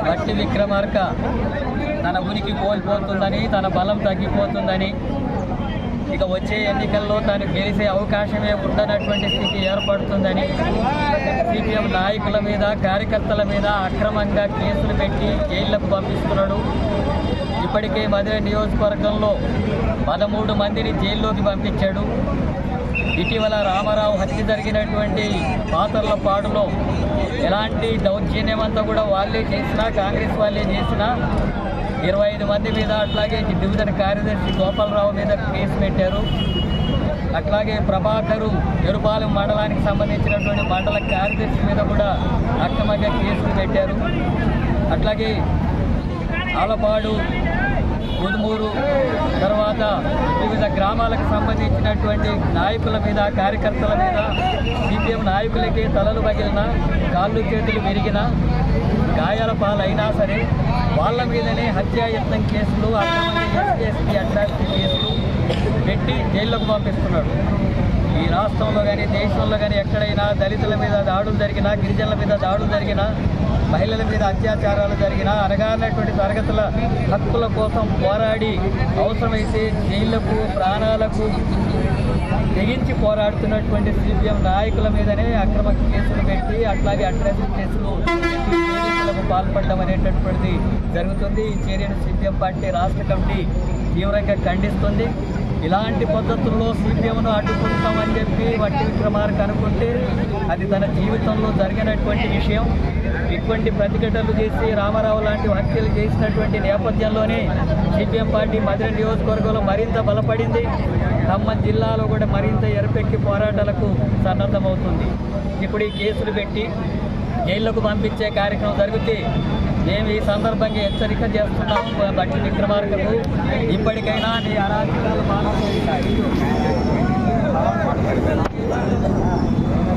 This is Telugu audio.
బట్టి విక్రమార్క తన ఉనికి కోల్పోతుందని, తన బలం తగ్గిపోతుందని, ఇక వచ్చే ఎన్నికల్లో తాను గెలిచే అవకాశమే ఉండనటువంటి స్థితి ఏర్పడుతుందని సిపిఎం నాయకుల మీద, కార్యకర్తల మీద అక్రమంగా కేసులు పెట్టి జైళ్లకు పంపిస్తున్నాడు. ఇప్పటికే మధుర నియోజకవర్గంలో 13 మందిని జైల్లోకి పంపించాడు. ఇటీవల రామారావు హత్య జరిగినటువంటి పాతర్లపాడులో ఎలాంటి దౌర్జన్యమంతా కూడా వాళ్ళే చేసినా, కాంగ్రెస్ వాళ్ళే చేసినా 25 మంది మీద, అట్లాగే డివిజన్ కార్యదర్శి గోపాలరావు మీద కేసు పెట్టారు. అట్లాగే ప్రభాకరు ఎరుపాలెం మండలానికి సంబంధించినటువంటి మండల కార్యదర్శి మీద కూడా అక్రమంగా కేసులు పెట్టారు. అట్లాగే ఆలపాడు, ముదుమూరు, తర్వాత వివిధ గ్రామాలకు సంబంధించినటువంటి నాయకుల మీద, కార్యకర్తల మీద, సిపిఎం నాయకులకి తలలు పగిలిన, కాళ్ళు చేతులు విరిగిన, గాయాల పాలైనా సరే వాళ్ళ మీదనే హత్యాయత్నం కేసులు, అక్రమంగా ఎస్సీ అట్రాసిటీ కేసులు పెట్టి జైల్లోకి పంపిస్తున్నాడు. ఈ రాష్ట్రంలో కానీ దేశంలో కానీ ఎక్కడైనా దళితుల మీద దాడులు జరిగినా, గిరిజనుల మీద దాడులు జరిగినా, మహిళల మీద అత్యాచారాలు జరిగినా, అనగానటువంటి తరగతుల హక్కుల కోసం పోరాడి అవసరమైతే జైళ్లకు, ప్రాణాలకు తెగించి పోరాడుతున్నటువంటి సిపిఎం నాయకుల మీదనే అక్రమ కేసులు పెట్టి, అట్లాగే అట్రాసిటీ కేసులు పెట్టి పాల్పడడం అనేటటువంటిది జరుగుతుంది. ఈ చర్యను సిపిఎం పార్టీ రాష్ట్ర కమిటీ తీవ్రంగా ఖండిస్తుంది. ఇలాంటి పద్ధతుల్లో సిపిఎంను అడ్డుకుంటామని చెప్పి బట్టి విక్రమార్క అనుకుంటే అది తన జీవితంలో జరిగినటువంటి విషయం. ఇటువంటి ప్రతిఘటనలు చేసి రామారావు లాంటి హత్యలు చేసినటువంటి నేపథ్యంలోనే సిపిఎం పార్టీ మధుర నియోజకవర్గంలో మరింత బలపడింది. ఖమ్మం జిల్లాలో కూడా మరింత ఎరపెక్కి పోరాటాలకు సన్నద్ధమవుతుంది. ఇప్పుడు ఈ కేసులు పెట్టి జైళ్లకు పంపించే కార్యక్రమం జరిగితే మేము ఈ సందర్భంగా హెచ్చరిక చేస్తున్నాము బట్టి విక్రమార్కకు, ఇప్పటికైనా నీ అరాచకాలు మానవులు